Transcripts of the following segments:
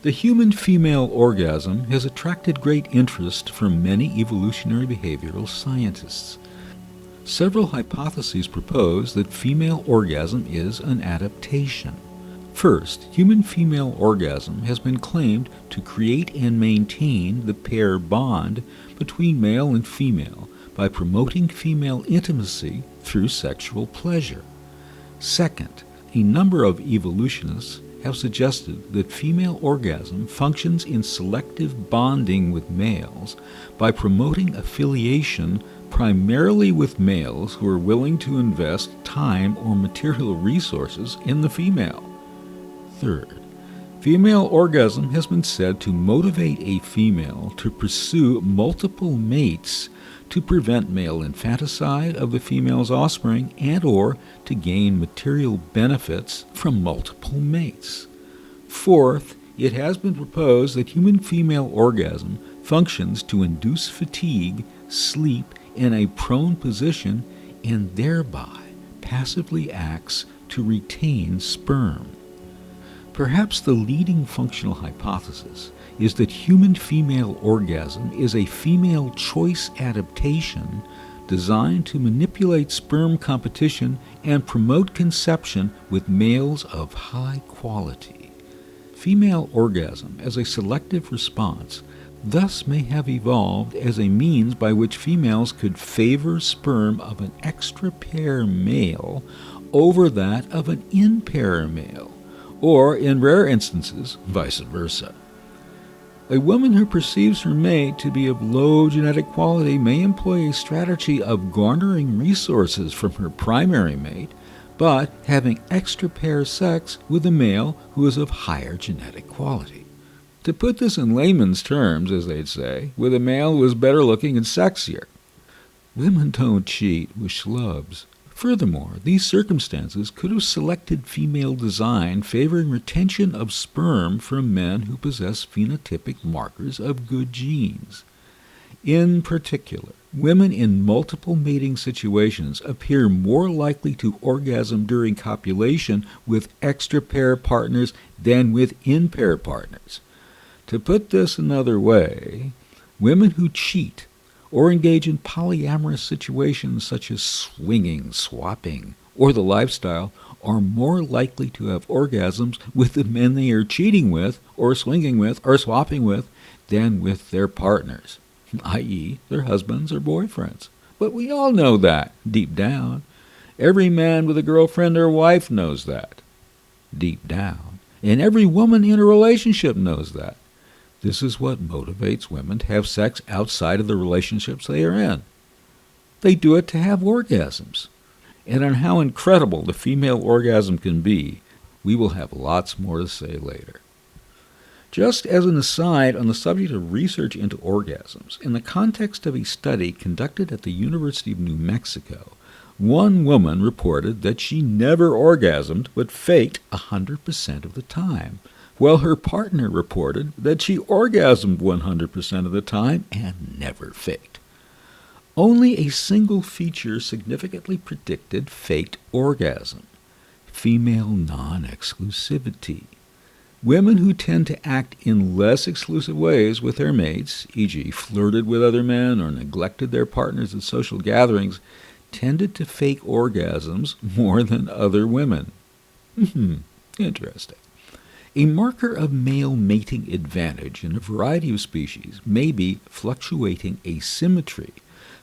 The human female orgasm has attracted great interest from many evolutionary behavioral scientists. Several hypotheses propose that female orgasm is an adaptation. First, human female orgasm has been claimed to create and maintain the pair bond between male and female by promoting female intimacy through sexual pleasure. Second, a number of evolutionists have suggested that female orgasm functions in selective bonding with males by promoting affiliation primarily with males who are willing to invest time or material resources in the female. Third, female orgasm has been said to motivate a female to pursue multiple mates to prevent male infanticide of the female's offspring and or to gain material benefits from multiple mates. Fourth, it has been proposed that human female orgasm functions to induce fatigue, sleep in a prone position, and thereby passively acts to retain sperm. Perhaps the leading functional hypothesis is that human female orgasm is a female choice adaptation designed to manipulate sperm competition and promote conception with males of high quality. Female orgasm as a selective response thus may have evolved as a means by which females could favor sperm of an extra pair male over that of an in-pair male, or in rare instances, vice versa. A woman who perceives her mate to be of low genetic quality may employ a strategy of garnering resources from her primary mate, but having extra pair sex with a male who is of higher genetic quality. To put this in layman's terms, as they'd say, with a male who is better looking and sexier. Women don't cheat with schlubs. Furthermore, these circumstances could have selected female design favoring retention of sperm from men who possess phenotypic markers of good genes. In particular, women in multiple mating situations appear more likely to orgasm during copulation with extra-pair partners than with in-pair partners. To put this another way, women who cheat or engage in polyamorous situations such as swinging, swapping, or the lifestyle are more likely to have orgasms with the men they are cheating with, or swinging with, or swapping with, than with their partners, i.e. their husbands or boyfriends. But we all know that, deep down. Every man with a girlfriend or wife knows that, deep down. And every woman in a relationship knows that. This is what motivates women to have sex outside of the relationships they are in. They do it to have orgasms. And on how incredible the female orgasm can be, we will have lots more to say later. Just as an aside on the subject of research into orgasms, in the context of a study conducted at the University of New Mexico, one woman reported that she never orgasmed but faked 100% of the time, while her partner reported that she orgasmed 100% of the time and never faked. Only a single feature significantly predicted faked orgasm: female non-exclusivity. Women who tend to act in less exclusive ways with their mates, e.g. flirted with other men or neglected their partners at social gatherings, tended to fake orgasms more than other women. Interesting. A marker of male mating advantage in a variety of species may be fluctuating asymmetry,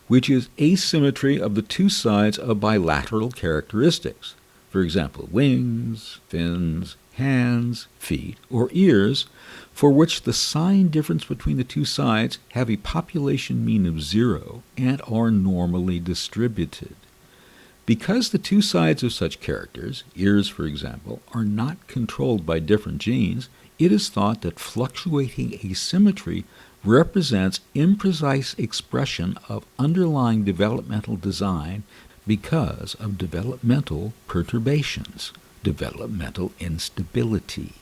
which is asymmetry of the two sides of bilateral characteristics. For example, wings, fins, hands, feet, or ears, for which the sign difference between the two sides have a population mean of 0 and are normally distributed. Because the two sides of such characters, ears for example, are not controlled by different genes, it is thought that fluctuating asymmetry represents imprecise expression of underlying developmental design because of developmental perturbations, developmental instability.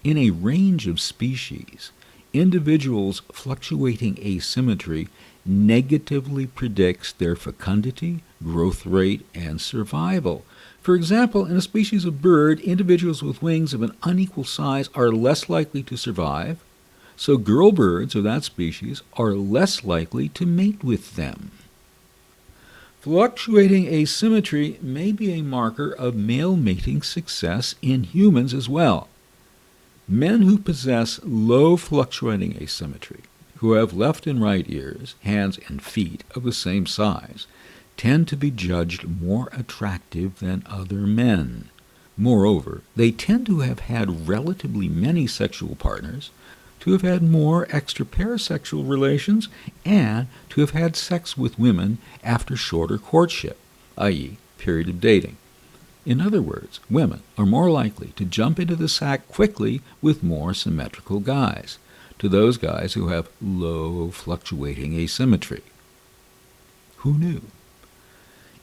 In a range of species, individuals' fluctuating asymmetry negatively predicts their fecundity, growth rate, and survival, For example, in a species of bird, individuals with wings of an unequal size are less likely to survive, so girl birds of that species are less likely to mate with them. Fluctuating asymmetry may be a marker of male mating success in humans as well. Men who possess low fluctuating asymmetry, who have left and right ears, hands, and feet of the same size, tend to be judged more attractive than other men. Moreover, they tend to have had relatively many sexual partners, to have had more extraparasexual relations, and to have had sex with women after shorter courtship, i.e., period of dating. In other words, women are more likely to jump into the sack quickly with more symmetrical guys, to those guys who have low fluctuating asymmetry. Who knew?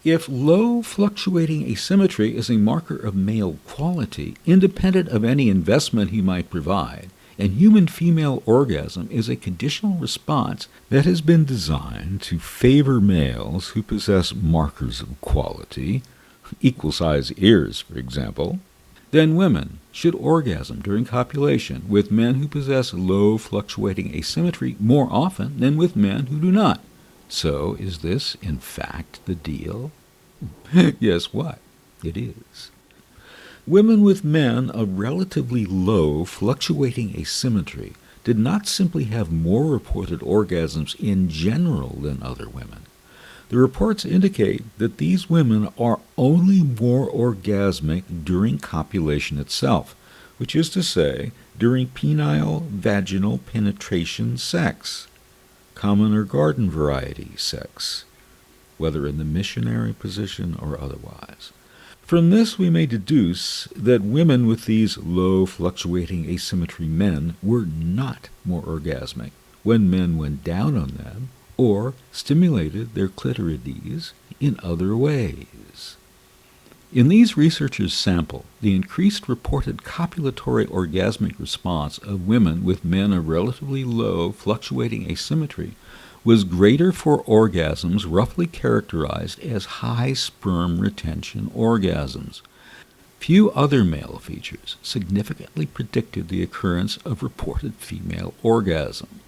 If low fluctuating asymmetry is a marker of male quality, independent of any investment he might provide, and human female orgasm is a conditional response that has been designed to favor males who possess markers of quality, equal size ears, for example, then women should orgasm during copulation with men who possess low fluctuating asymmetry more often than with men who do not. So is this, in fact, the deal? Guess what? It is. Women with men of relatively low fluctuating asymmetry did not simply have more reported orgasms in general than other women. The reports indicate that these women are only more orgasmic during copulation itself, which is to say, during penile vaginal penetration sex, common or garden variety sex, whether in the missionary position or otherwise. From this we may deduce that women with these low fluctuating asymmetry men were not more orgasmic when men went down on them or stimulated their clitorides in other ways. In these researchers' sample, the increased reported copulatory orgasmic response of women with men of relatively low fluctuating asymmetry was greater for orgasms roughly characterized as high sperm retention orgasms. Few other male features significantly predicted the occurrence of reported female orgasm.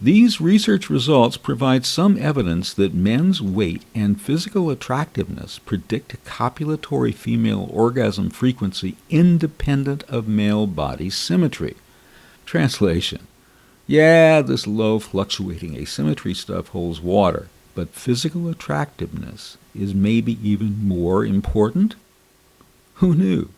These research results provide some evidence that men's weight and physical attractiveness predict copulatory female orgasm frequency independent of male body symmetry. Translation: yeah, this low fluctuating asymmetry stuff holds water, but physical attractiveness is maybe even more important? Who knew?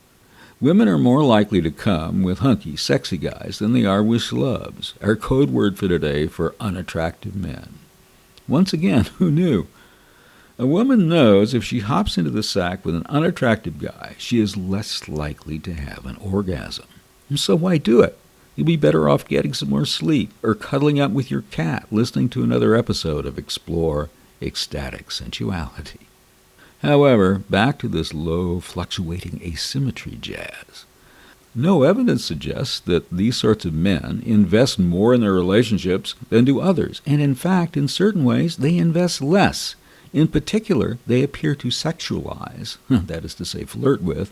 Women are more likely to come with hunky, sexy guys than they are with schlubs, our code word for today for unattractive men. Once again, who knew? A woman knows if she hops into the sack with an unattractive guy, she is less likely to have an orgasm. So why do it? You'll be better off getting some more sleep or cuddling up with your cat, listening to another episode of Explore Ecstatic Sensuality. However, back to this low fluctuating asymmetry jazz. No evidence suggests that these sorts of men invest more in their relationships than do others, and in fact, in certain ways, they invest less. In particular, they appear to sexualize, that is to say flirt with,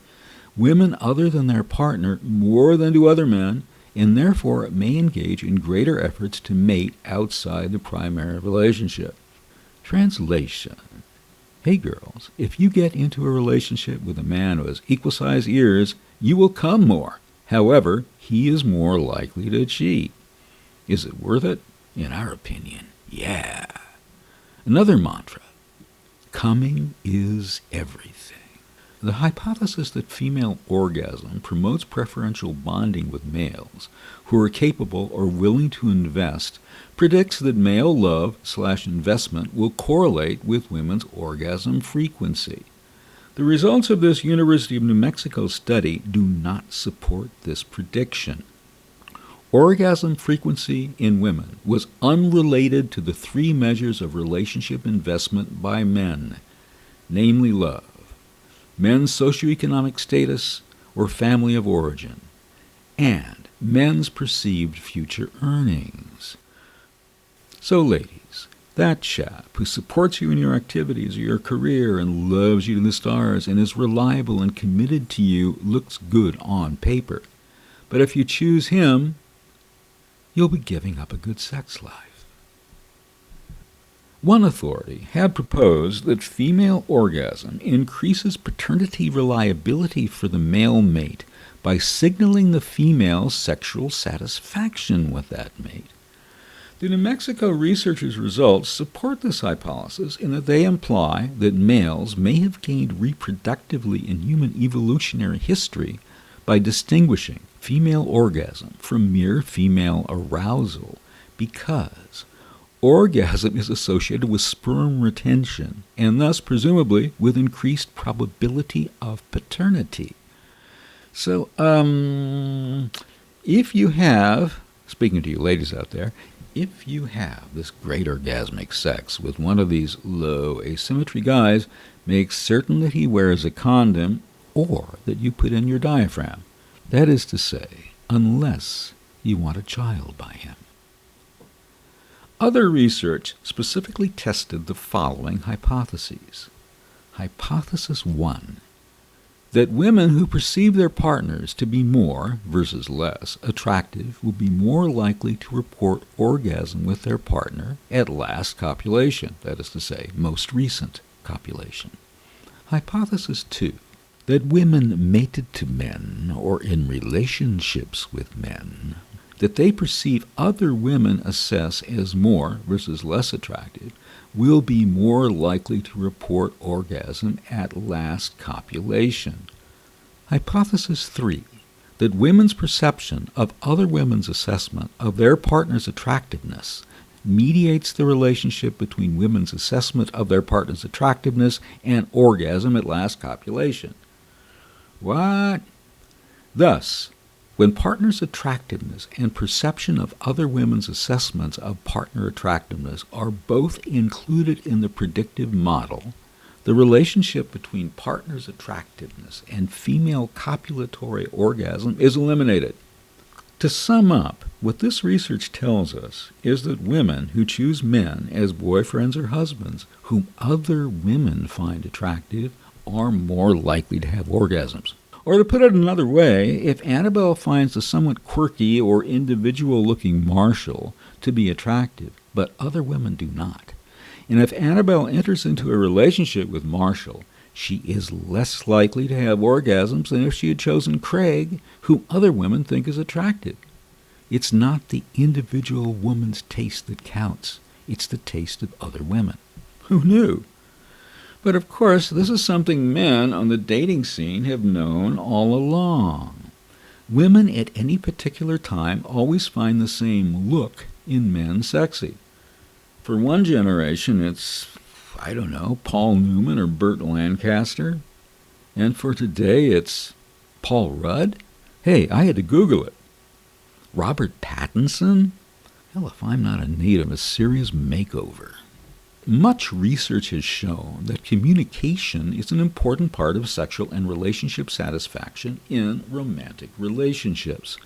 women other than their partner more than do other men, and therefore may engage in greater efforts to mate outside the primary relationship. Translation: hey girls, if you get into a relationship with a man who has equal-sized ears, you will come more. However, he is more likely to cheat. Is it worth it? In our opinion, yeah. Another mantra: coming is everything. The hypothesis that female orgasm promotes preferential bonding with males who are capable or willing to invest predicts that male love/investment will correlate with women's orgasm frequency. The results of this University of New Mexico study do not support this prediction. Orgasm frequency in women was unrelated to the three measures of relationship investment by men, namely love, men's socioeconomic status or family of origin, and men's perceived future earnings. So, ladies, That chap who supports you in your activities or your career and loves you to the stars and is reliable and committed to you looks good on paper. But if you choose him, you'll be giving up a good sex life. One authority had proposed that female orgasm increases paternity reliability for the male mate by signaling the female's sexual satisfaction with that mate. The New Mexico researchers' results support this hypothesis in that they imply that males may have gained reproductively in human evolutionary history by distinguishing female orgasm from mere female arousal because orgasm is associated with sperm retention and thus presumably with increased probability of paternity. So, if you have, speaking to you ladies out there, if you have this great orgasmic sex with one of these low asymmetry guys, make certain that he wears a condom or that you put in your diaphragm. That is to say, unless you want a child by him. Other research specifically tested the following hypotheses. Hypothesis 1. That women who perceive their partners to be more versus less attractive will be more likely to report orgasm with their partner at last copulation, that is to say, most recent copulation. Hypothesis 2. That women mated to men or in relationships with men, that they perceive other women assess as more versus less attractive, will be more likely to report orgasm at last copulation. Hypothesis 3. That women's perception of other women's assessment of their partner's attractiveness mediates the relationship between women's assessment of their partner's attractiveness and orgasm at last copulation. What? Thus, when partners' attractiveness and perception of other women's assessments of partner attractiveness are both included in the predictive model, the relationship between partners' attractiveness and female copulatory orgasm is eliminated. To sum up, what this research tells us is that women who choose men as boyfriends or husbands whom other women find attractive are more likely to have orgasms. Or to put it another way, if Annabelle finds a somewhat quirky or individual-looking Marshall to be attractive, but other women do not, and if Annabelle enters into a relationship with Marshall, she is less likely to have orgasms than if she had chosen Craig, whom other women think is attractive. It's not the individual woman's taste that counts. It's the taste of other women. Who knew? But of course, this is something men on the dating scene have known all along. Women at any particular time always find the same look in men sexy. For one generation, it's, Paul Newman or Burt Lancaster. And for today, it's Paul Rudd? Hey, I had to Google it. Robert Pattinson? Hell, if I'm not in need of a serious makeover. Much research has shown that communication is an important part of sexual and relationship satisfaction in romantic relationships.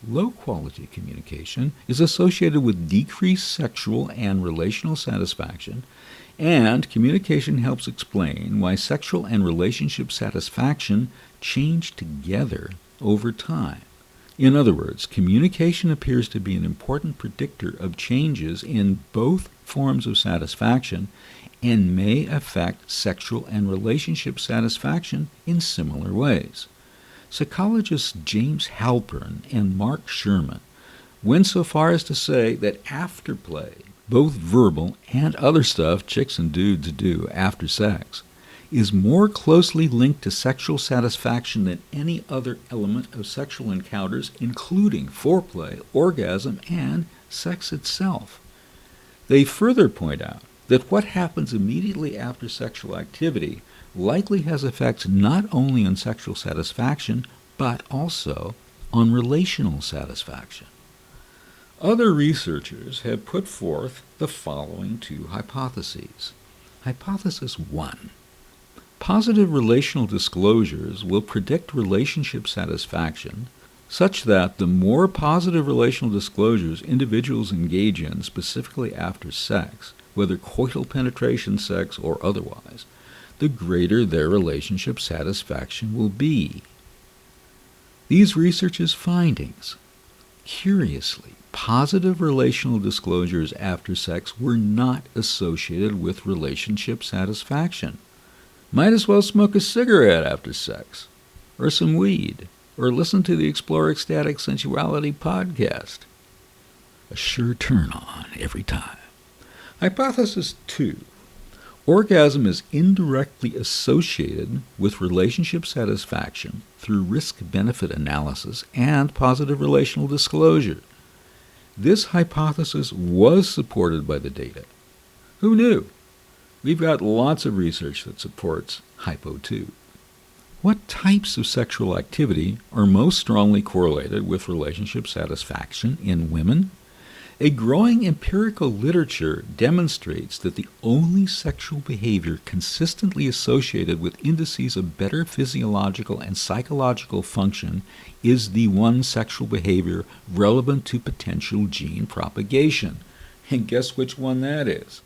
Low-quality communication is associated with decreased sexual and relational satisfaction, and communication helps explain why sexual and relationship satisfaction change together over time. In other words, communication appears to be an important predictor of changes in both forms of satisfaction and may affect sexual and relationship satisfaction in similar ways. Psychologists James Halpern and Mark Sherman went so far as to say that afterplay, both verbal and other stuff chicks and dudes do after sex, is more closely linked to sexual satisfaction than any other element of sexual encounters, including foreplay, orgasm, and sex itself. They further point out that what happens immediately after sexual activity likely has effects not only on sexual satisfaction, but also on relational satisfaction. Other researchers have put forth the following two hypotheses. Hypothesis 1. Positive relational disclosures will predict relationship satisfaction such that the more positive relational disclosures individuals engage in, specifically after sex, whether coital penetration sex or otherwise, the greater their relationship satisfaction will be. These researchers' findings, curiously, positive relational disclosures after sex were not associated with relationship satisfaction. Might as well smoke a cigarette after sex, or some weed, or listen to the Explore Ecstatic Sensuality podcast. A sure turn-on every time. Hypothesis 2. Orgasm is indirectly associated with relationship satisfaction through risk-benefit analysis and positive relational disclosure. This hypothesis was supported by the data. Who knew? We've got lots of research that supports Hypo 2. What types of sexual activity are most strongly correlated with relationship satisfaction in women? A growing empirical literature demonstrates that the only sexual behavior consistently associated with indices of better physiological and psychological function is the one sexual behavior relevant to potential gene propagation. And guess which one that is?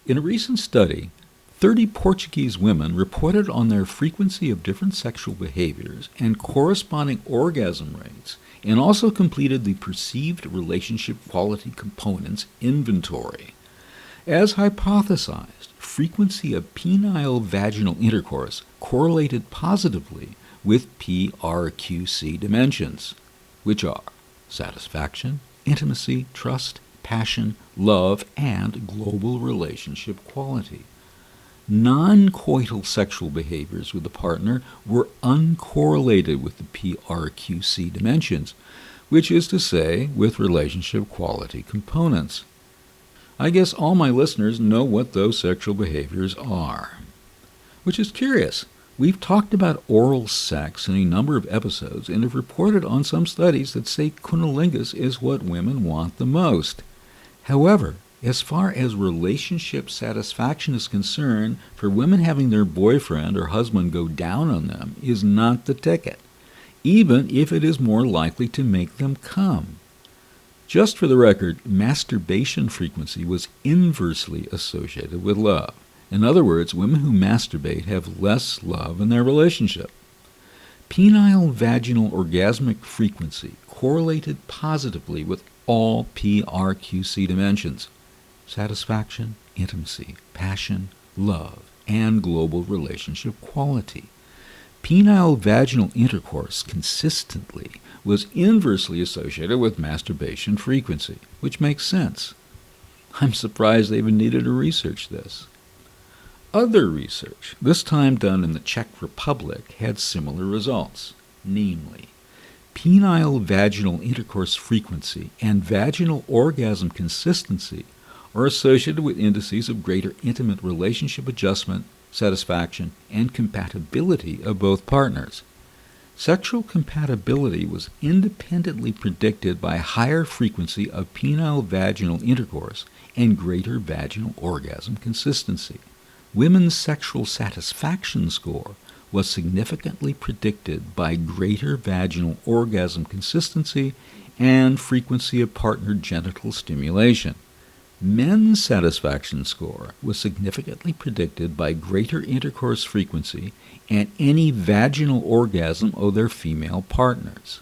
In a recent study, 30 Portuguese women reported on their frequency of different sexual behaviors and corresponding orgasm rates, and also completed the perceived relationship quality components inventory. As hypothesized, frequency of penile vaginal intercourse correlated positively with PRQC dimensions, which are satisfaction, intimacy, trust, passion, love, and global relationship quality. Non-coital sexual behaviors with the partner were uncorrelated with the PRQC dimensions, which is to say, with relationship quality components. I guess all my listeners know what those sexual behaviors are. Which is curious. We've talked about oral sex in a number of episodes and have reported on some studies that say cunnilingus is what women want the most. However, as far as relationship satisfaction is concerned, for women having their boyfriend or husband go down on them is not the ticket, even if it is more likely to make them come. Just for the record, masturbation frequency was inversely associated with love. In other words, women who masturbate have less love in their relationship. Penile vaginal orgasmic frequency correlated positively with all PRQC dimensions: satisfaction, intimacy, passion, love, and global relationship quality. Penile vaginal intercourse consistently was inversely associated with masturbation frequency, which makes sense. I'm surprised they even needed to research this. Other research, this time done in the Czech Republic, had similar results, namely, penile vaginal intercourse frequency and vaginal orgasm consistency are associated with indices of greater intimate relationship adjustment, satisfaction, and compatibility of both partners. Sexual compatibility was independently predicted by higher frequency of penile vaginal intercourse and greater vaginal orgasm consistency. Women's sexual satisfaction score was significantly predicted by greater vaginal orgasm consistency and frequency of partner genital stimulation. Men's satisfaction score was significantly predicted by greater intercourse frequency and any vaginal orgasm of their female partners.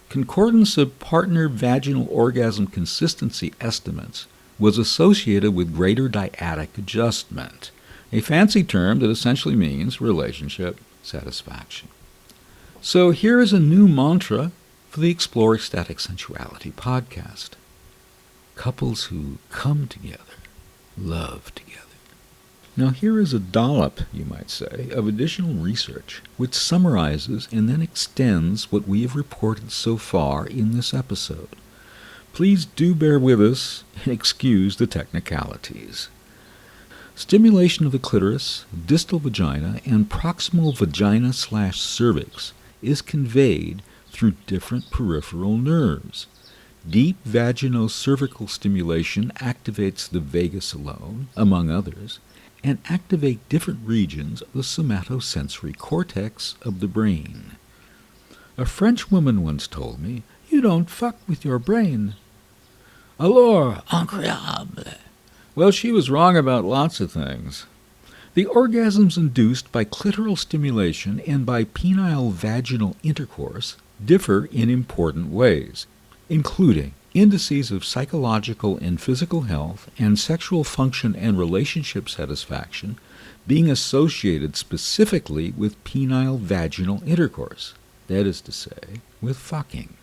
Concordance of partner vaginal orgasm consistency estimates was associated with greater dyadic adjustment, a fancy term that essentially means relationship satisfaction. So here is a new mantra for the Explore Ecstatic Sensuality podcast. Couples who come together, love together. Now here is a dollop, you might say, of additional research which summarizes and then extends what we have reported so far in this episode. Please do bear with us and excuse the technicalities. Stimulation of the clitoris, distal vagina, and proximal vagina/cervix is conveyed through different peripheral nerves. Deep vaginocervical stimulation activates the vagus alone, among others, and activate different regions of the somatosensory cortex of the brain. A French woman once told me, "You don't fuck with your brain." Alors, incroyable! Well, she was wrong about lots of things. The orgasms induced by clitoral stimulation and by penile vaginal intercourse differ in important ways, including indices of psychological and physical health and sexual function and relationship satisfaction being associated specifically with penile vaginal intercourse, that is to say, with fucking.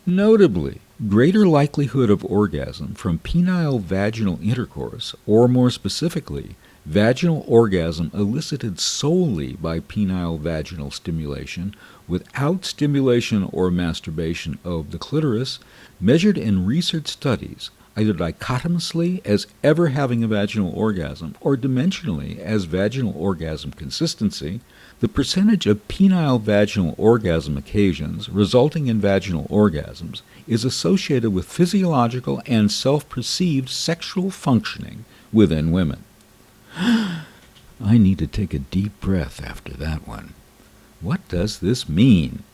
Notably, greater likelihood of orgasm from penile vaginal intercourse, or more specifically, vaginal orgasm elicited solely by penile vaginal stimulation without stimulation or masturbation of the clitoris, measured in research studies, either dichotomously as ever having a vaginal orgasm or dimensionally as vaginal orgasm consistency, the percentage of penile vaginal orgasm occasions resulting in vaginal orgasms is associated with physiological and self-perceived sexual functioning within women. I need to take a deep breath after that one. What does this mean?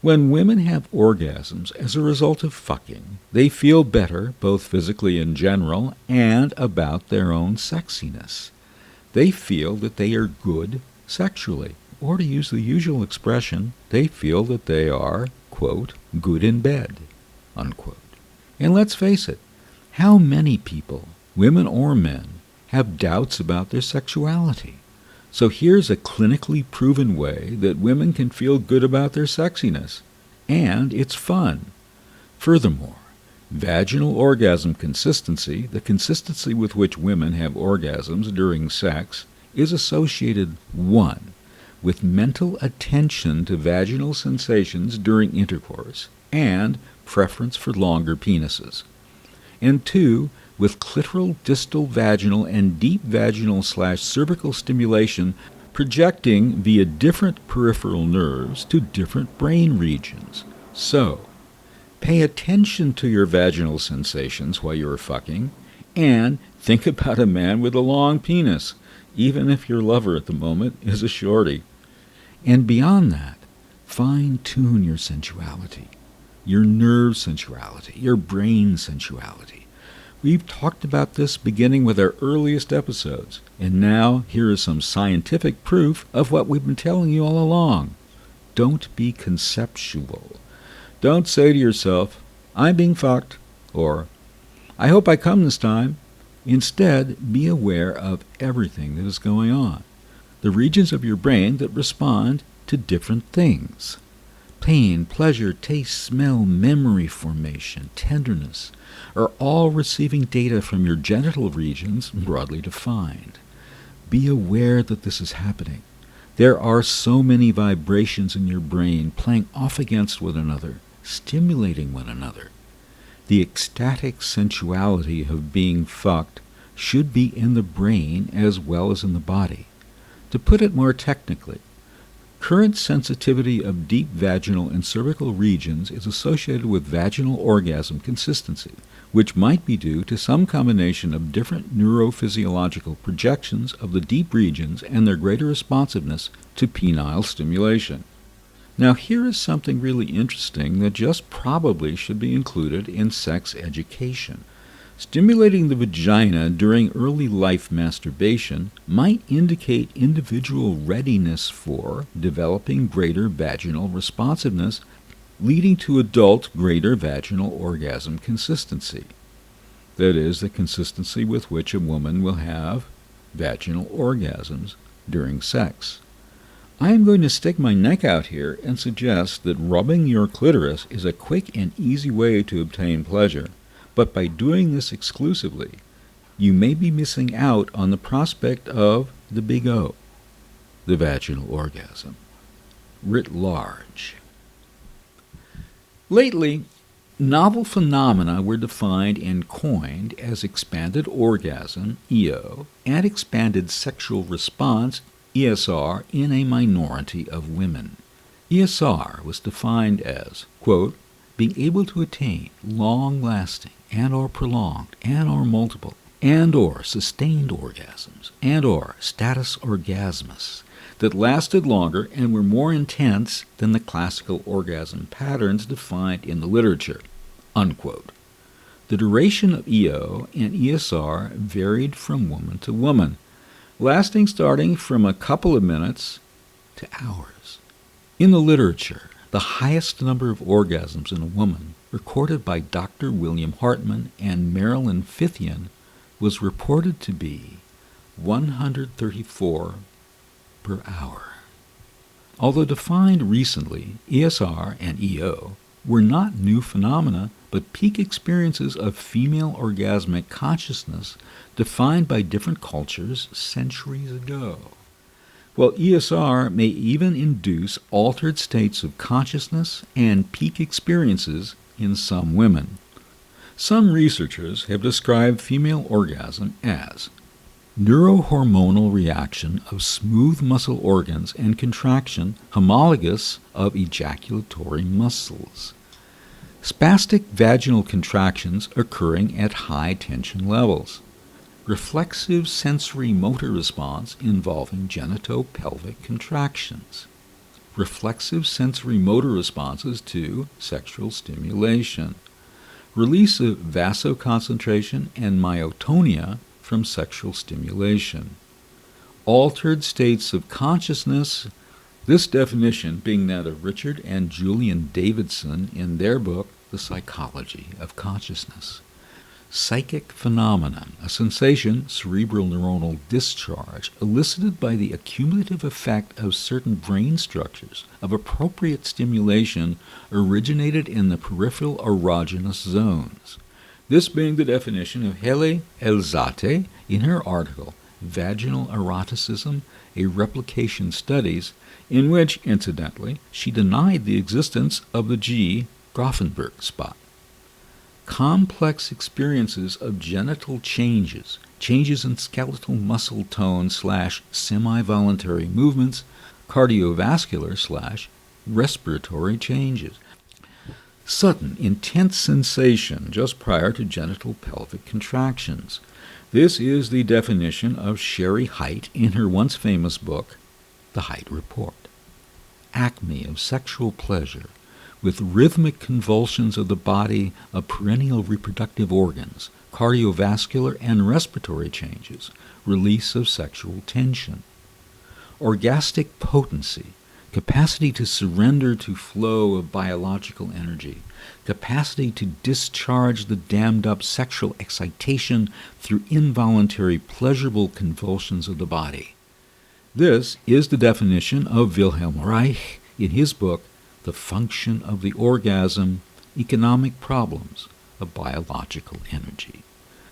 When women have orgasms as a result of fucking, they feel better, both physically in general and about their own sexiness. They feel that they are good sexually, or to use the usual expression, they feel that they are, quote, good in bed, unquote. And let's face it, how many people, women or men, have doubts about their sexuality? So here's a clinically proven way that women can feel good about their sexiness, and it's fun. Furthermore, vaginal orgasm consistency, the consistency with which women have orgasms during sex, is associated, 1, with mental attention to vaginal sensations during intercourse and preference for longer penises, and 2, with clitoral distal vaginal and deep vaginal/cervical stimulation projecting via different peripheral nerves to different brain regions. So, pay attention to your vaginal sensations while you're fucking, and think about a man with a long penis, even if your lover at the moment is a shorty. And beyond that, fine-tune your sensuality, your nerve sensuality, your brain sensuality. We've talked about this beginning with our earliest episodes, and now here is some scientific proof of what we've been telling you all along. Don't be conceptual. Don't say to yourself, I'm being fucked, or I hope I come this time. Instead, be aware of everything that is going on, the regions of your brain that respond to different things. Pain, pleasure, taste, smell, memory formation, tenderness, are all receiving data from your genital regions, broadly defined. Be aware that this is happening. There are so many vibrations in your brain playing off against one another, stimulating one another. The ecstatic sensuality of being fucked should be in the brain as well as in the body. To put it more technically, current sensitivity of deep vaginal and cervical regions is associated with vaginal orgasm consistency, which might be due to some combination of different neurophysiological projections of the deep regions and their greater responsiveness to penile stimulation. Now here is something really interesting that just probably should be included in sex education. Stimulating the vagina during early life masturbation might indicate individual readiness for developing greater vaginal responsiveness, leading to adult greater vaginal orgasm consistency. That is, the consistency with which a woman will have vaginal orgasms during sex. I am going to stick my neck out here and suggest that rubbing your clitoris is a quick and easy way to obtain pleasure. But by doing this exclusively, you may be missing out on the prospect of the big O, the vaginal orgasm, writ large. Lately, novel phenomena were defined and coined as expanded orgasm, EO, and expanded sexual response, ESR, in a minority of women. ESR was defined as, quote, being able to attain long-lasting and/or prolonged and/or multiple and/or sustained orgasms and/or status orgasmus that lasted longer and were more intense than the classical orgasm patterns defined in the literature, unquote. The duration of EO and ESR varied from woman to woman, lasting starting from a couple of minutes to hours. In the literature, the highest number of orgasms in a woman, recorded by Dr. William Hartman and Marilyn Fithian, was reported to be 134 per hour. Although defined recently, ESR and EO were not new phenomena, but peak experiences of female orgasmic consciousness defined by different cultures centuries ago. While ESR may even induce altered states of consciousness and peak experiences in some women. Some researchers have described female orgasm as neurohormonal reaction of smooth muscle organs and contraction homologous of ejaculatory muscles. Spastic vaginal contractions occurring at high tension levels. Reflexive sensory motor response involving genitopelvic contractions. Reflexive sensory motor responses to sexual stimulation. Release of vasoconcentration and myotonia from sexual stimulation. Altered states of consciousness, this definition being that of Richard and Julian Davidson in their book, The Psychology of Consciousness. Psychic phenomenon, a sensation, cerebral neuronal discharge, elicited by the accumulative effect of certain brain structures of appropriate stimulation originated in the peripheral erogenous zones. This being the definition of Hele Elzate in her article, Vaginal Eroticism, a Replication Studies, in which, incidentally, she denied the existence of the G. Grafenberg spot. Complex experiences of genital changes, changes in skeletal muscle tone / semi-voluntary movements, cardiovascular / respiratory changes. Sudden, intense sensation just prior to genital pelvic contractions. This is the definition of Sherry Hite in her once famous book, The Hite Report. Acme of sexual pleasure, with rhythmic convulsions of the body of perennial reproductive organs, cardiovascular and respiratory changes, release of sexual tension. Orgastic potency, capacity to surrender to flow of biological energy, capacity to discharge the dammed-up sexual excitation through involuntary pleasurable convulsions of the body. This is the definition of Wilhelm Reich in his book, The Function of the Orgasm, Economic Problems of Biological Energy.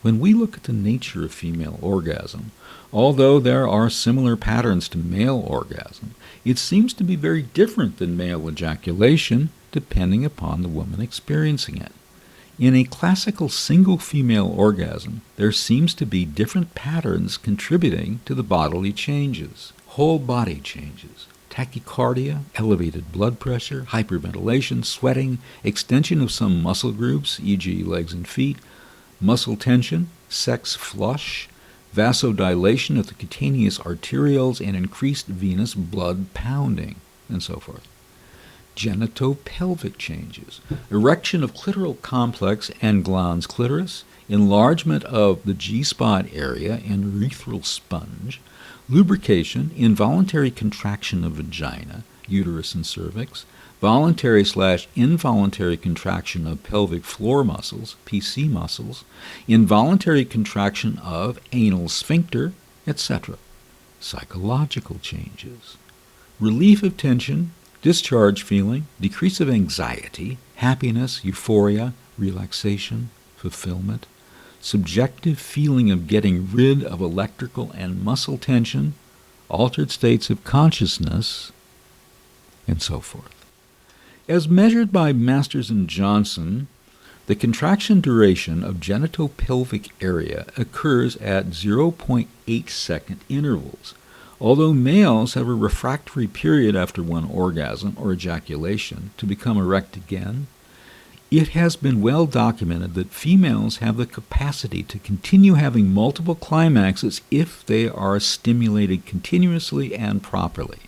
When we look at the nature of female orgasm, although there are similar patterns to male orgasm, it seems to be very different than male ejaculation depending upon the woman experiencing it. In a classical single female orgasm, there seems to be different patterns contributing to the bodily changes, whole body changes. Tachycardia, elevated blood pressure, hyperventilation, sweating, extension of some muscle groups, e.g. legs and feet, muscle tension, sex flush, vasodilation of the cutaneous arterioles, and increased venous blood pounding, and so forth. Genitopelvic changes, erection of clitoral complex and glans clitoris, enlargement of the G-spot area and urethral sponge, lubrication, involuntary contraction of vagina, uterus and cervix, voluntary / involuntary contraction of pelvic floor muscles, PC muscles, involuntary contraction of anal sphincter, etc. Psychological changes. Relief of tension, discharge feeling, decrease of anxiety, happiness, euphoria, relaxation, fulfillment, subjective feeling of getting rid of electrical and muscle tension, altered states of consciousness, and so forth. As measured by Masters and Johnson, the contraction duration of genitopelvic area occurs at 0.8 second intervals. Although males have a refractory period after one orgasm or ejaculation to become erect again, it has been well documented that females have the capacity to continue having multiple climaxes if they are stimulated continuously and properly.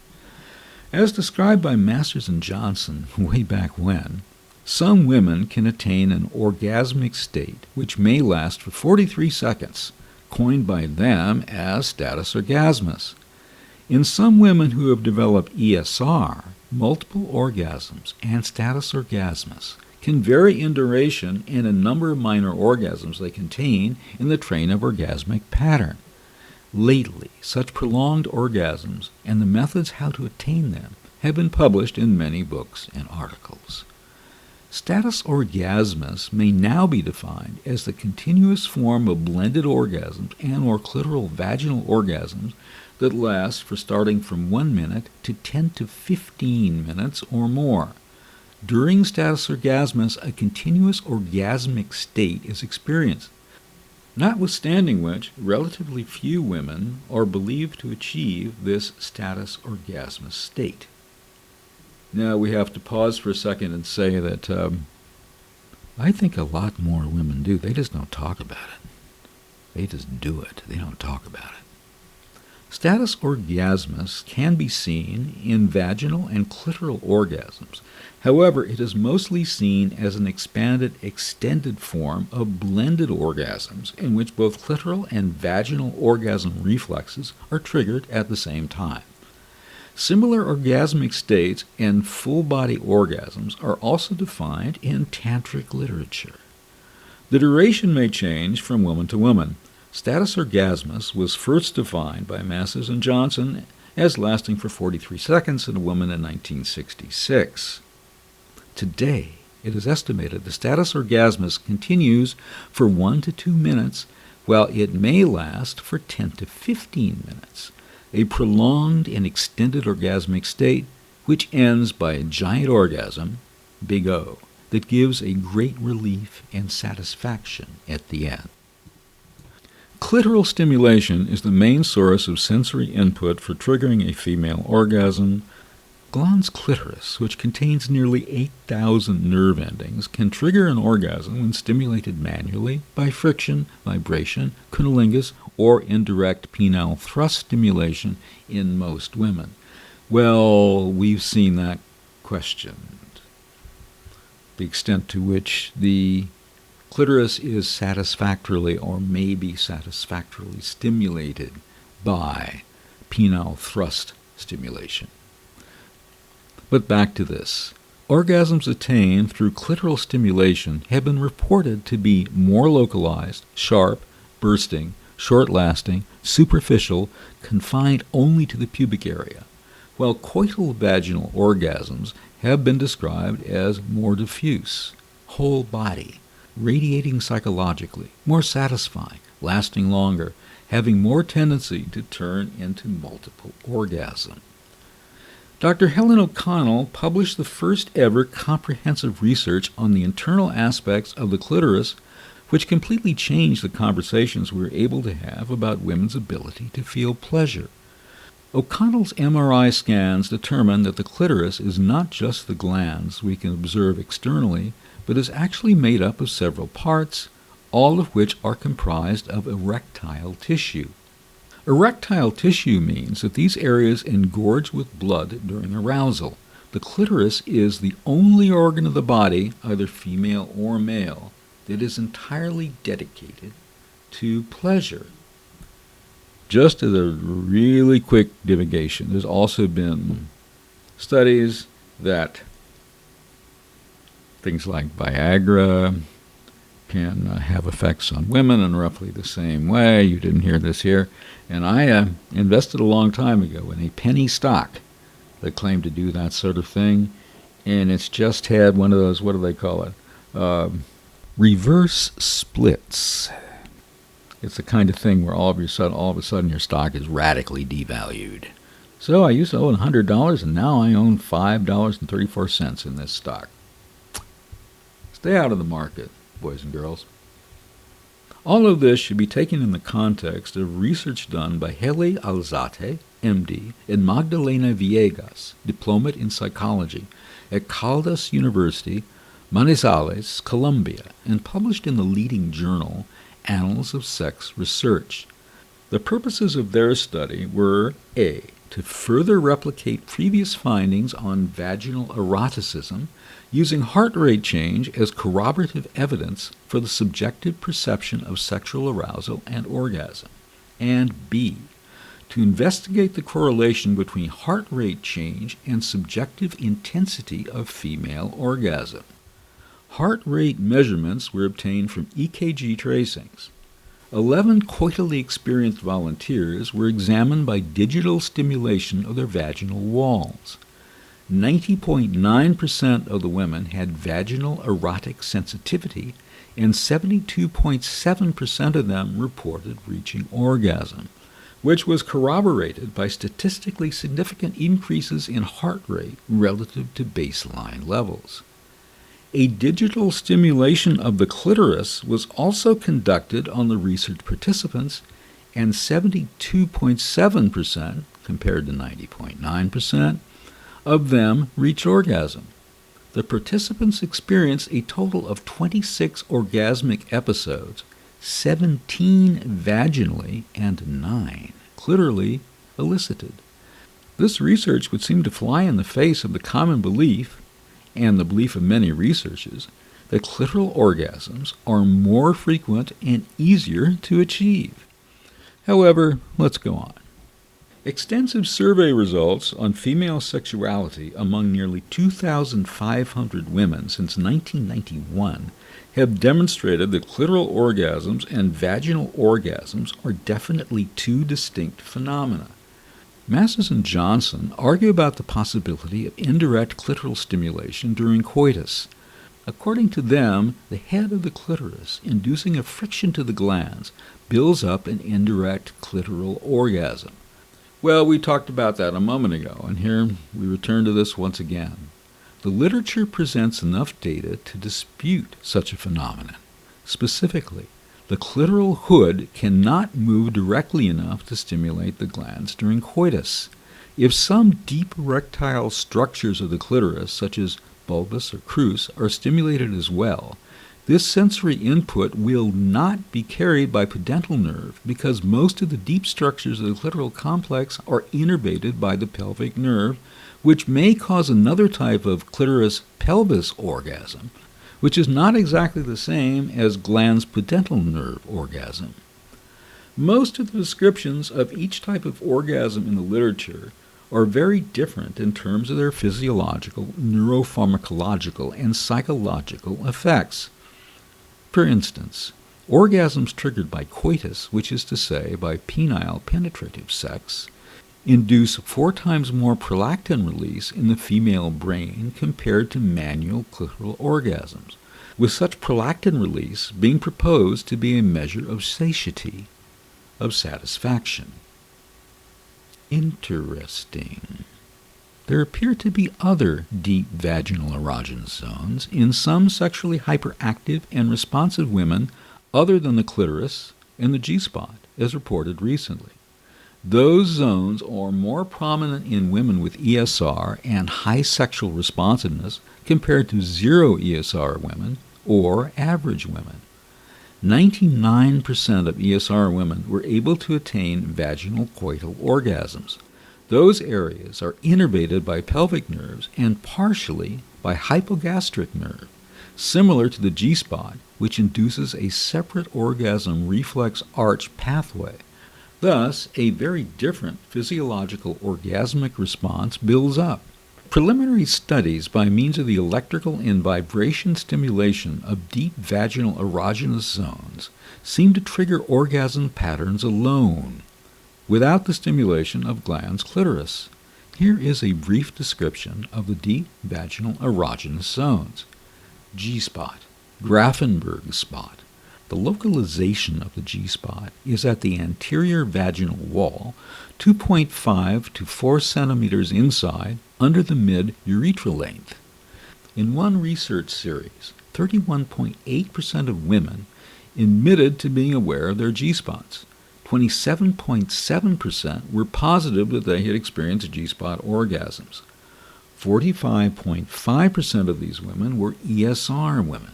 As described by Masters and Johnson way back when, Some women can attain an orgasmic state which may last for 43 seconds, coined by them as status orgasmus. In some women who have developed ESR, multiple orgasms and status orgasmus can vary in duration and a number of minor orgasms they contain in the train of orgasmic pattern. Lately, such prolonged orgasms and the methods how to attain them have been published in many books and articles. Status orgasmus may now be defined as the continuous form of blended orgasms and or clitoral vaginal orgasms that last for starting from 1 minute to 10 to 15 minutes or more. During status orgasmus, a continuous orgasmic state is experienced, notwithstanding which relatively few women are believed to achieve this status orgasmus state. Now we have to pause for a second and say that I think a lot more women do. They just don't talk about it. They just do it. They don't talk about it. Status orgasmus can be seen in vaginal and clitoral orgasms. However, it is mostly seen as an expanded, extended form of blended orgasms in which both clitoral and vaginal orgasm reflexes are triggered at the same time. Similar orgasmic states and full-body orgasms are also defined in tantric literature. The duration may change from woman to woman. Status orgasmus was first defined by Masters and Johnson as lasting for 43 seconds in a woman in 1966. Today, it is estimated the status orgasmus continues for 1 to 2 minutes, while it may last for 10 to 15 minutes. A prolonged and extended orgasmic state which ends by a giant orgasm, big O, that gives a great relief and satisfaction at the end. Clitoral stimulation is the main source of sensory input for triggering a female orgasm. Glans clitoris, which contains nearly 8,000 nerve endings, can trigger an orgasm when stimulated manually by friction, vibration, cunnilingus, or indirect penile thrust stimulation in most women. Well, we've seen that questioned. The extent to which the clitoris is satisfactorily or may be satisfactorily stimulated by penile thrust stimulation. But back to this. Orgasms attained through clitoral stimulation have been reported to be more localized, sharp, bursting, short-lasting, superficial, confined only to the pubic area, while coital vaginal orgasms have been described as more diffuse, whole body, radiating psychologically, more satisfying, lasting longer, having more tendency to turn into multiple orgasms. Dr. Helen O'Connell published the first ever comprehensive research on the internal aspects of the clitoris, which completely changed the conversations we were able to have about women's ability to feel pleasure. O'Connell's MRI scans determined that the clitoris is not just the glands we can observe externally, but is actually made up of several parts, all of which are comprised of erectile tissue. Erectile tissue means that these areas engorge with blood during arousal. The clitoris is the only organ of the body, either female or male, that is entirely dedicated to pleasure. Just as a really quick divagation, there's also been studies that things like Viagra can have effects on women in roughly the same way. You didn't hear this here. And I invested a long time ago in a penny stock that claimed to do that sort of thing. And it's just had one of those, what do they call it? Reverse splits. It's the kind of thing where all of a sudden your stock is radically devalued. So I used to own $100, and now I own $5.34 in this stock. Stay out of the market, boys and girls. All of this should be taken in the context of research done by Heli Alzate, MD, and Magdalena Villegas, diplomate in psychology, at Caldas University, Manizales, Colombia, and published in the leading journal, Annals of Sex Research. The purposes of their study were A. to further replicate previous findings on vaginal eroticism using heart rate change as corroborative evidence for the subjective perception of sexual arousal and orgasm. And B, to investigate the correlation between heart rate change and subjective intensity of female orgasm. Heart rate measurements were obtained from EKG tracings. 11 coitally experienced volunteers were examined by digital stimulation of their vaginal walls. 90.9% of the women had vaginal erotic sensitivity, and 72.7% of them reported reaching orgasm, which was corroborated by statistically significant increases in heart rate relative to baseline levels. A digital stimulation of the clitoris was also conducted on the research participants, and 72.7%, compared to 90.9%, of them reached orgasm. The participants experienced a total of 26 orgasmic episodes, 17 vaginally and 9 clitorally elicited. This research would seem to fly in the face of the common belief, and the belief of many researchers, that clitoral orgasms are more frequent and easier to achieve. However, let's go on. Extensive survey results on female sexuality among nearly 2,500 women since 1991 have demonstrated that clitoral orgasms and vaginal orgasms are definitely two distinct phenomena. Masters and Johnson argue about the possibility of indirect clitoral stimulation during coitus. According to them, the head of the clitoris, inducing a friction to the glands, builds up an indirect clitoral orgasm. Well, we talked about that a moment ago, and here we return to this once again. The literature presents enough data to dispute such a phenomenon. Specifically, the clitoral hood cannot move directly enough to stimulate the glands during coitus. If some deep erectile structures of the clitoris, such as bulbus or crus, are stimulated as well, this sensory input will not be carried by pudendal nerve because most of the deep structures of the clitoral complex are innervated by the pelvic nerve, which may cause another type of clitoris pelvis orgasm, which is not exactly the same as glans pudendal nerve orgasm. Most of the descriptions of each type of orgasm in the literature are very different in terms of their physiological, neuropharmacological, and psychological effects. For instance, orgasms triggered by coitus, which is to say by penile penetrative sex, induce 4 times more prolactin release in the female brain compared to manual clitoral orgasms, with such prolactin release being proposed to be a measure of satiety, of satisfaction. Interesting. There appear to be other deep vaginal erogenous zones in some sexually hyperactive and responsive women other than the clitoris and the G-spot, as reported recently. Those zones are more prominent in women with ESR and high sexual responsiveness compared to zero ESR women or average women. 99% of ESR women were able to attain vaginal coital orgasms. Those areas are innervated by pelvic nerves and partially by hypogastric nerve, similar to the G-spot, which induces a separate orgasm reflex arch pathway. Thus, a very different physiological orgasmic response builds up. Preliminary studies by means of the electrical and vibration stimulation of deep vaginal erogenous zones seem to trigger orgasm patterns alone, without the stimulation of glans clitoris. Here is a brief description of the deep vaginal erogenous zones. G-spot, Grafenberg spot. The localization of the G-spot is at the anterior vaginal wall, 2.5 to 4 centimeters inside, under the mid-urethral length. In one research series, 31.8% of women admitted to being aware of their G-spots. 27.7% were positive that they had experienced G-spot orgasms. 45.5% of these women were ESR women.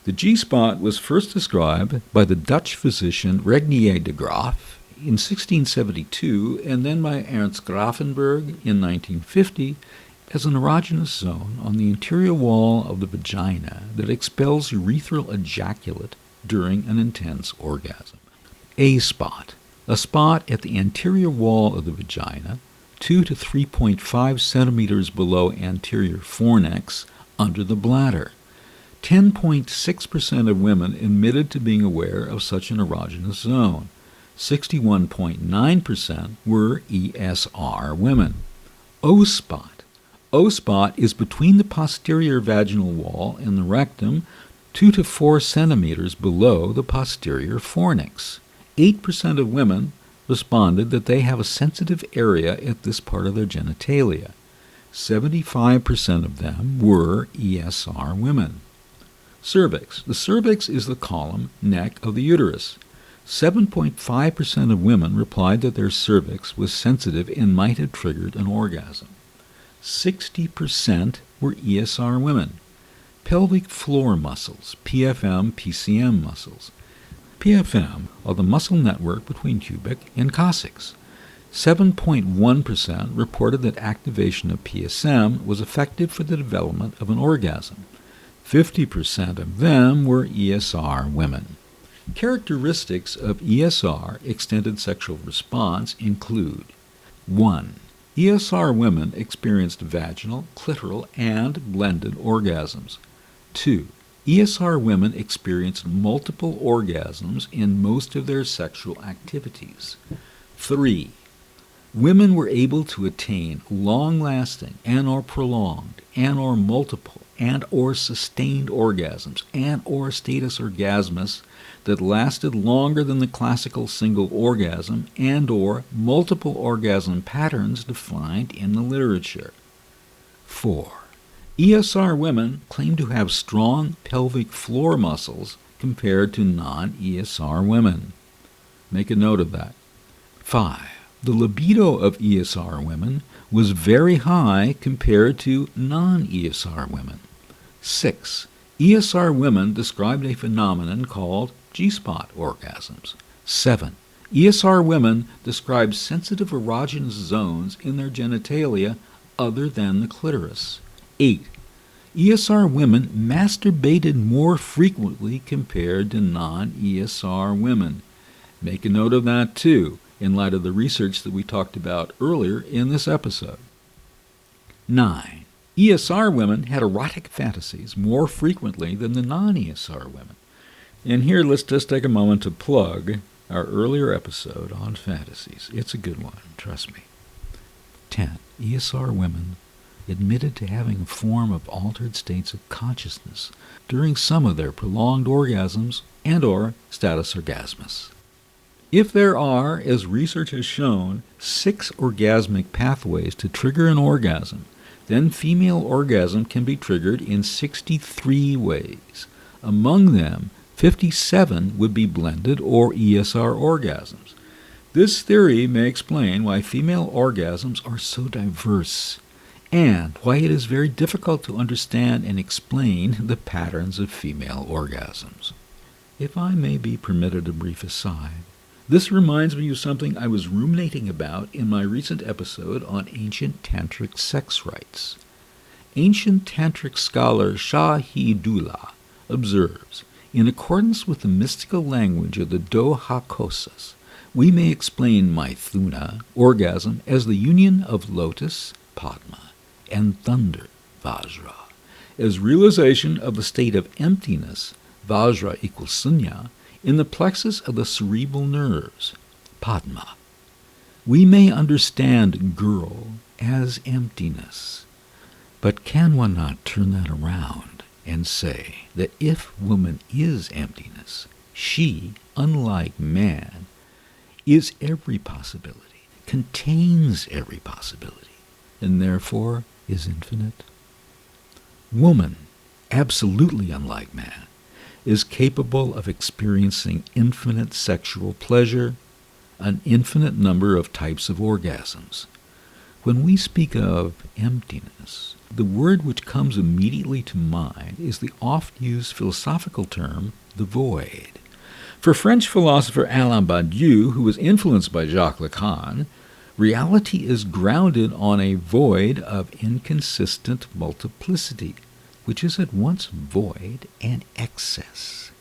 The G-spot was first described by the Dutch physician Regnier de Graaf in 1672 and then by Ernst Grafenberg in 1950 as an erogenous zone on the interior wall of the vagina that expels urethral ejaculate during an intense orgasm. A spot at the anterior wall of the vagina, 2 to 3.5 centimeters below anterior fornix, under the bladder. 10.6% of women admitted to being aware of such an erogenous zone. 61.9% were ESR women. O spot is between the posterior vaginal wall and the rectum, 2 to 4 centimeters below the posterior fornix. 8% of women responded that they have a sensitive area at this part of their genitalia. 75% of them were ESR women. Cervix. The cervix is the column neck of the uterus. 7.5% of women replied that their cervix was sensitive and might have triggered an orgasm. 60% were ESR women. Pelvic floor muscles, PFM, PCM muscles. PFM are the muscle network between pubic and coccyx. 7.1% reported that activation of PSM was effective for the development of an orgasm. 50% of them were ESR women. Characteristics of ESR extended sexual response include 1. ESR women experienced vaginal, clitoral, and blended orgasms. 2. ESR women experienced multiple orgasms in most of their sexual activities. 3. Women were able to attain long-lasting and/or prolonged and/or multiple and/or sustained orgasms and/or status orgasmus that lasted longer than the classical single orgasm and/or multiple orgasm patterns defined in the literature. 4. ESR women claim to have strong pelvic floor muscles compared to non-ESR women. Make a note of that. 5. The libido of ESR women was very high compared to non-ESR women. 6. ESR women described a phenomenon called G-spot orgasms. 7. ESR women described sensitive erogenous zones in their genitalia other than the clitoris. 8. ESR women masturbated more frequently compared to non-ESR women. Make a note of that too, in light of the research that we talked about earlier in this episode. 9. ESR women had erotic fantasies more frequently than the non-ESR women. And here let's just take a moment to plug our earlier episode on fantasies. It's a good one, trust me. 10. ESR women admitted to having a form of altered states of consciousness during some of their prolonged orgasms and/or status orgasmus. If there are, as research has shown, 6 orgasmic pathways to trigger an orgasm, then female orgasm can be triggered in 63 ways. Among them, 57 would be blended or ESR orgasms. This theory may explain why female orgasms are so diverse, and why it is very difficult to understand and explain the patterns of female orgasms. If I may be permitted a brief aside, this reminds me of something I was ruminating about in my recent episode on ancient tantric sex rites. Ancient tantric scholar Shahidullah observes, in accordance with the mystical language of the Doha Kosas, we may explain Maithuna, orgasm, as the union of lotus, Padma, and thunder, Vajra, as realization of the state of emptiness, Vajra equals Sunya, in the plexus of the cerebral nerves, Padma. We may understand girl as emptiness, but can one not turn that around and say that if woman is emptiness, she, unlike man, is every possibility, contains every possibility, and therefore is infinite? Woman, absolutely unlike man, is capable of experiencing infinite sexual pleasure, an infinite number of types of orgasms. When we speak of emptiness, the word which comes immediately to mind is the oft-used philosophical term, the void. For French philosopher Alain Badiou, who was influenced by Jacques Lacan, reality is grounded on a void of inconsistent multiplicity, which is at once void and excess.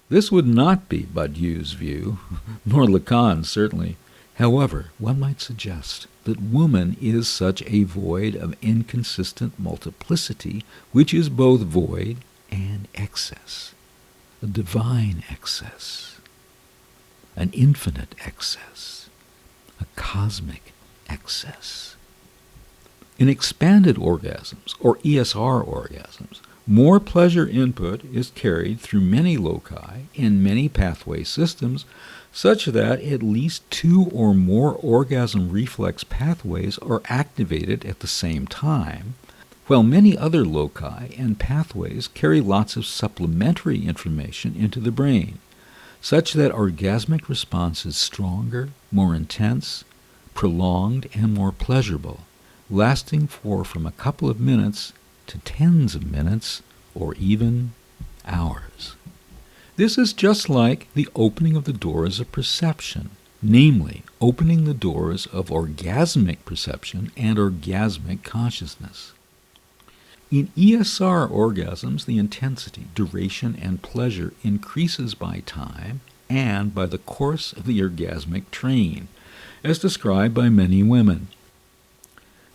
This would not be Badiou's view, nor Lacan's certainly. However, one might suggest that woman is such a void of inconsistent multiplicity, which is both void and excess, a divine excess, an infinite excess, a cosmic excess. In expanded orgasms, or ESR orgasms, more pleasure input is carried through many loci in many pathway systems, such that at least 2 or more orgasm reflex pathways are activated at the same time, while many other loci and pathways carry lots of supplementary information into the brain, such that orgasmic response is stronger, more intense, prolonged, and more pleasurable, lasting for from a couple of minutes to tens of minutes or even hours. This is just like the opening of the doors of perception, namely, opening the doors of orgasmic perception and orgasmic consciousness. In ESR orgasms, the intensity, duration, and pleasure increases by time and by the course of the orgasmic train, as described by many women.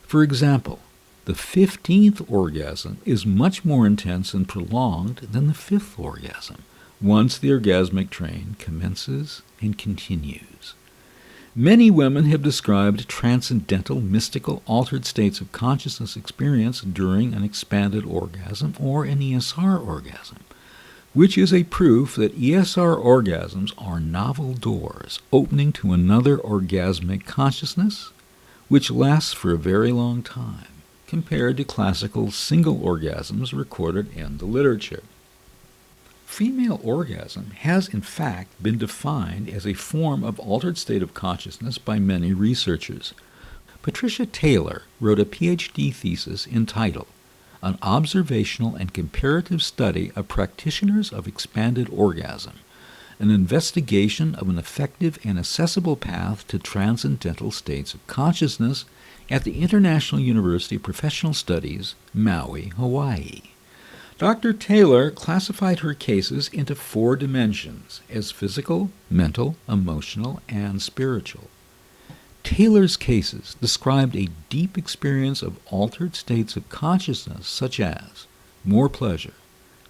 For example, the 15th orgasm is much more intense and prolonged than the 5th orgasm, once the orgasmic train commences and continues. Many women have described transcendental, mystical, altered states of consciousness experience during an expanded orgasm or an ESR orgasm, which is a proof that ESR orgasms are novel doors opening to another orgasmic consciousness, which lasts for a very long time, compared to classical single orgasms recorded in the literature. Female orgasm has in fact been defined as a form of altered state of consciousness by many researchers. Patricia Taylor wrote a PhD thesis entitled An Observational and Comparative Study of Practitioners of Expanded Orgasm, an investigation of an effective and accessible path to transcendental states of consciousness at the International University of Professional Studies, Maui, Hawaii. Dr. Taylor classified her cases into 4 dimensions as physical, mental, emotional, and spiritual. Taylor's cases described a deep experience of altered states of consciousness such as more pleasure,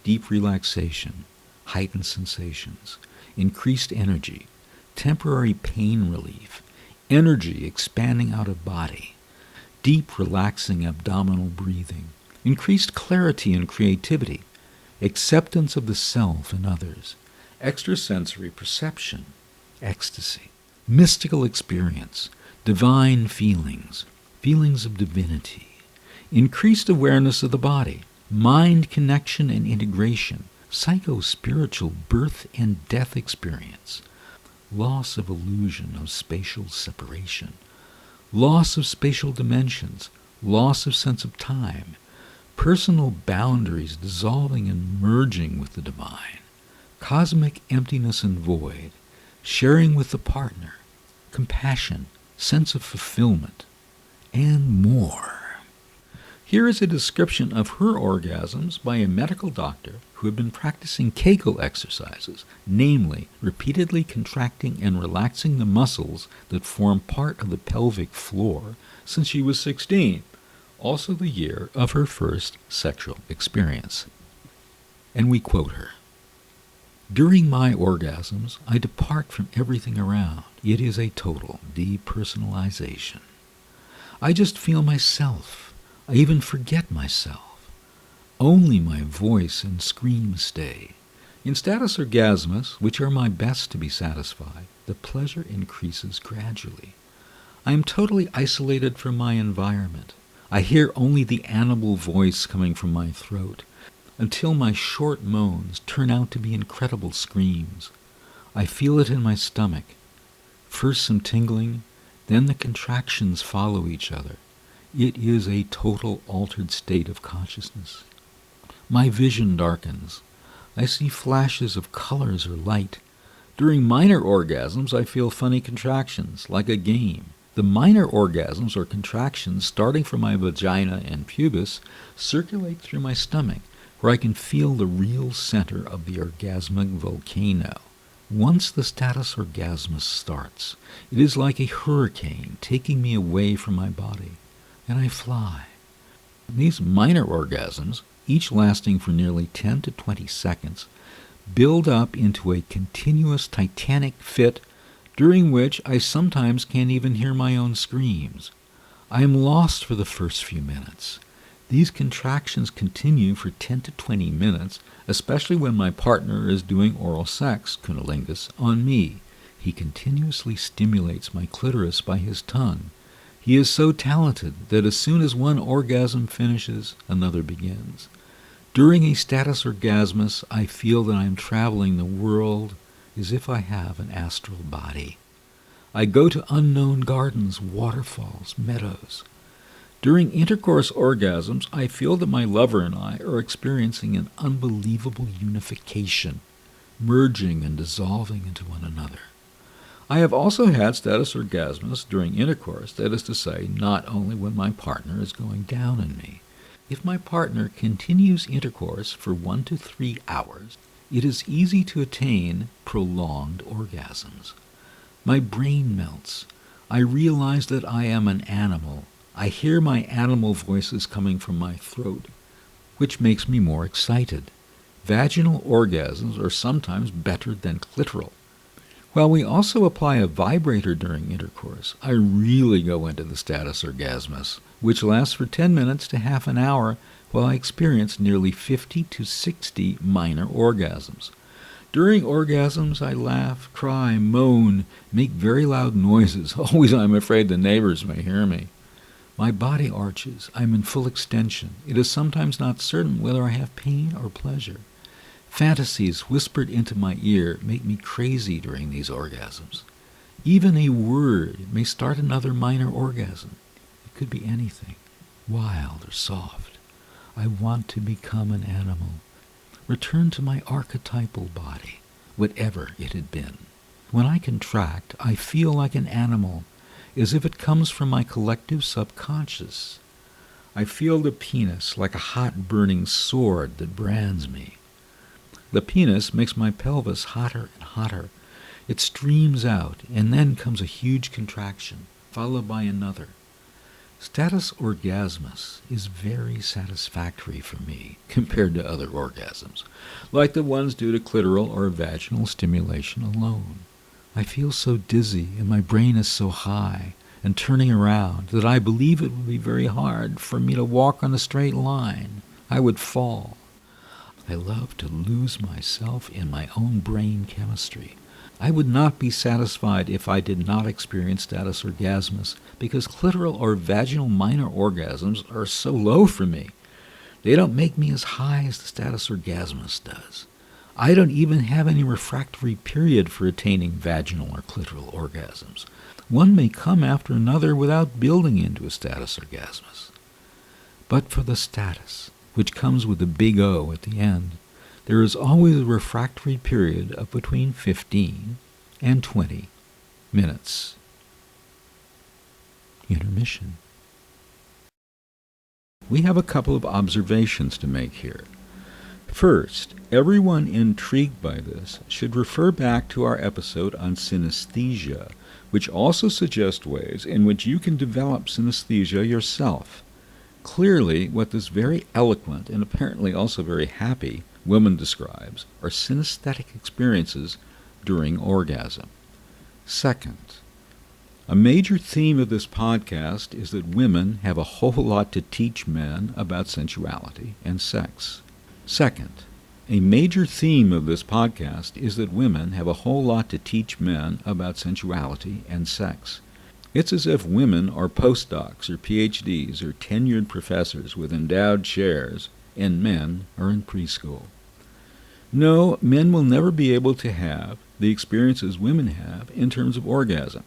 deep relaxation, heightened sensations, increased energy, temporary pain relief, energy expanding out of body, deep relaxing abdominal breathing, increased clarity and creativity, acceptance of the self and others, extrasensory perception, ecstasy, mystical experience, divine feelings, feelings of divinity, increased awareness of the body, mind connection and integration, psycho-spiritual birth and death experience, loss of illusion of spatial separation, loss of spatial dimensions, loss of sense of time, personal boundaries dissolving and merging with the divine, cosmic emptiness and void, sharing with the partner, compassion, sense of fulfillment, and more. Here is a description of her orgasms by a medical doctor who had been practicing Kegel exercises, namely repeatedly contracting and relaxing the muscles that form part of the pelvic floor since she was 16. Also the year of her first sexual experience. And we quote her, "During my orgasms, I depart from everything around. It is a total depersonalization. I just feel myself. I even forget myself. Only my voice and screams stay. In status orgasmus, which are my best to be satisfied, the pleasure increases gradually. I am totally isolated from my environment. I hear only the animal voice coming from my throat, until my short moans turn out to be incredible screams. I feel it in my stomach. First some tingling, then the contractions follow each other. It is a total altered state of consciousness. My vision darkens. I see flashes of colors or light. During minor orgasms, I feel funny contractions, like a game. The minor orgasms, or contractions, starting from my vagina and pubis, circulate through my stomach, where I can feel the real center of the orgasmic volcano. Once the status orgasmus starts, it is like a hurricane taking me away from my body, and I fly. These minor orgasms, each lasting for nearly 10 to 20 seconds, build up into a continuous titanic fit during which I sometimes can't even hear my own screams. I am lost for the first few minutes. These contractions continue for 10 to 20 minutes, especially when my partner is doing oral sex, cunnilingus, on me. He continuously stimulates my clitoris by his tongue. He is so talented that as soon as one orgasm finishes, another begins. During a status orgasmus, I feel that I am traveling the world as if I have an astral body. I go to unknown gardens, waterfalls, meadows. During intercourse orgasms, I feel that my lover and I are experiencing an unbelievable unification, merging and dissolving into one another. I have also had status orgasmus during intercourse, that is to say, not only when my partner is going down on me. If my partner continues intercourse for 1 to 3 hours, it is easy to attain prolonged orgasms. My brain melts. I realize that I am an animal. I hear my animal voices coming from my throat, which makes me more excited. Vaginal orgasms are sometimes better than clitoral. While we also apply a vibrator during intercourse, I really go into the status orgasmus, which lasts for 10 minutes to half an hour, while I experience nearly 50 to 60 minor orgasms. During orgasms, I laugh, cry, moan, make very loud noises. Always I'm afraid the neighbors may hear me. My body arches. I'm in full extension. It is sometimes not certain whether I have pain or pleasure. Fantasies whispered into my ear make me crazy during these orgasms. Even a word may start another minor orgasm. It could be anything, wild or soft. I want to become an animal. Return to my archetypal body, whatever it had been. When I contract, I feel like an animal, as if it comes from my collective subconscious. I feel the penis like a hot burning sword that brands me. The penis makes my pelvis hotter and hotter. It streams out, and then comes a huge contraction, followed by another. Status orgasmus is very satisfactory for me compared to other orgasms, like the ones due to clitoral or vaginal stimulation alone. I feel so dizzy, and my brain is so high and turning around that I believe it would be very hard for me to walk on a straight line. I would fall. I love to lose myself in my own brain chemistry. I would not be satisfied if I did not experience status orgasmus, because clitoral or vaginal minor orgasms are so low for me. They don't make me as high as the status orgasmus does. I don't even have any refractory period for attaining vaginal or clitoral orgasms. One may come after another without building into a status orgasmus. But for the status, which comes with a big O at the end, there is always a refractory period of between 15 and 20 minutes. Intermission. We have a couple of observations to make here. First, everyone intrigued by this should refer back to our episode on synesthesia, which also suggests ways in which you can develop synesthesia yourself. Clearly, what this very eloquent and apparently also very happy woman describes are synesthetic experiences during orgasm. Second, a major theme of this podcast is that women have a whole lot to teach men about sensuality and sex. Second, a major theme of this podcast is that women have a whole lot to teach men about sensuality and sex. It's as if women are postdocs or PhDs or tenured professors with endowed chairs, and men are in preschool. No, men will never be able to have the experiences women have in terms of orgasm.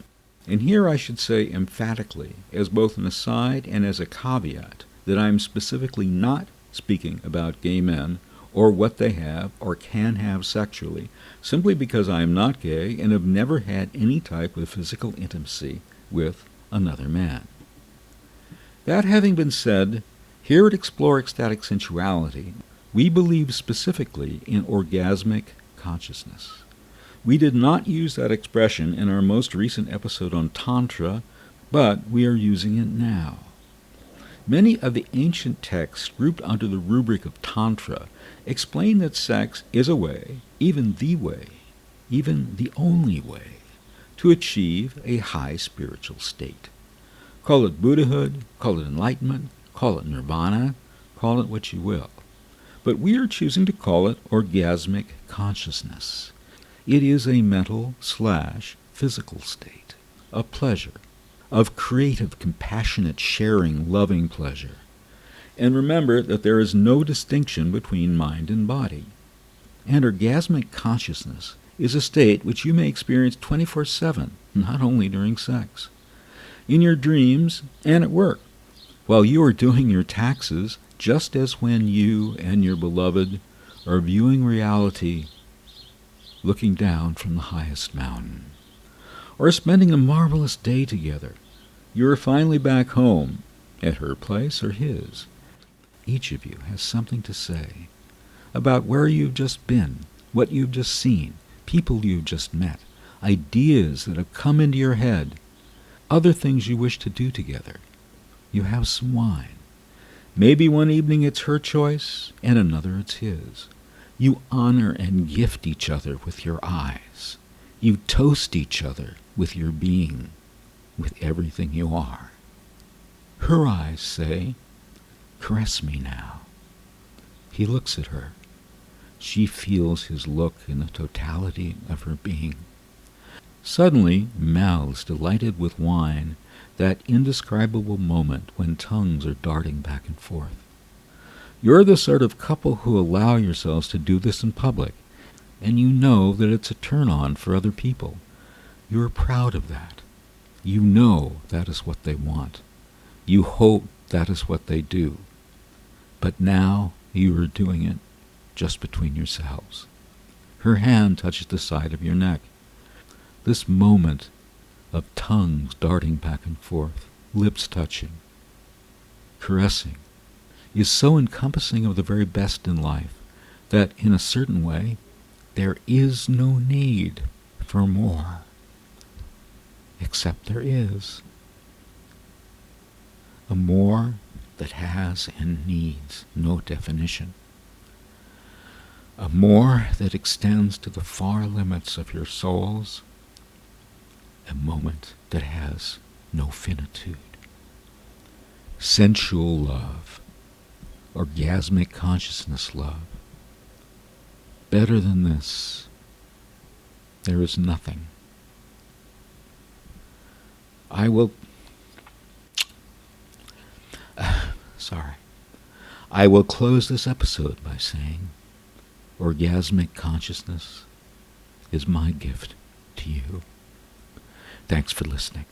And here I should say emphatically, as both an aside and as a caveat, that I am specifically not speaking about gay men or what they have or can have sexually, simply because I am not gay and have never had any type of physical intimacy with another man. That having been said, here at Explore Ecstatic Sensuality, we believe specifically in orgasmic consciousness. We did not use that expression in our most recent episode on Tantra, but we are using it now. Many of the ancient texts grouped under the rubric of Tantra explain that sex is a way, even the only way, to achieve a high spiritual state. Call it Buddhahood, call it enlightenment, call it nirvana, call it what you will. But we are choosing to call it orgasmic consciousness. It is a mental/physical state of pleasure, of creative, compassionate, sharing, loving pleasure. And remember that there is no distinction between mind and body. And orgasmic consciousness is a state which you may experience 24/7, not only during sex. In your dreams and at work, while you are doing your taxes, just as when you and your beloved are viewing reality looking down from the highest mountain, or spending a marvelous day together. You are finally back home, at her place or his. Each of you has something to say about where you've just been, what you've just seen, people you've just met, ideas that have come into your head, other things you wish to do together. You have some wine. Maybe one evening it's her choice, and another it's his. You honor and gift each other with your eyes. You toast each other with your being, with everything you are. Her eyes say, "Caress me now." He looks at her. She feels his look in the totality of her being. Suddenly, mouths delighted with wine, that indescribable moment when tongues are darting back and forth. You're the sort of couple who allow yourselves to do this in public, and you know that it's a turn-on for other people. You're proud of that. You know that is what they want. You hope that is what they do. But now you are doing it just between yourselves. Her hand touches the side of your neck. This moment of tongues darting back and forth, lips touching, caressing, is so encompassing of the very best in life that, in a certain way, there is no need for more. Except there is. A more that has and needs no definition. A more that extends to the far limits of your souls. A moment that has no finitude. Sensual love. Orgasmic consciousness love. Better than this, there is nothing. I will close this episode by saying, orgasmic consciousness is my gift to you. Thanks for listening.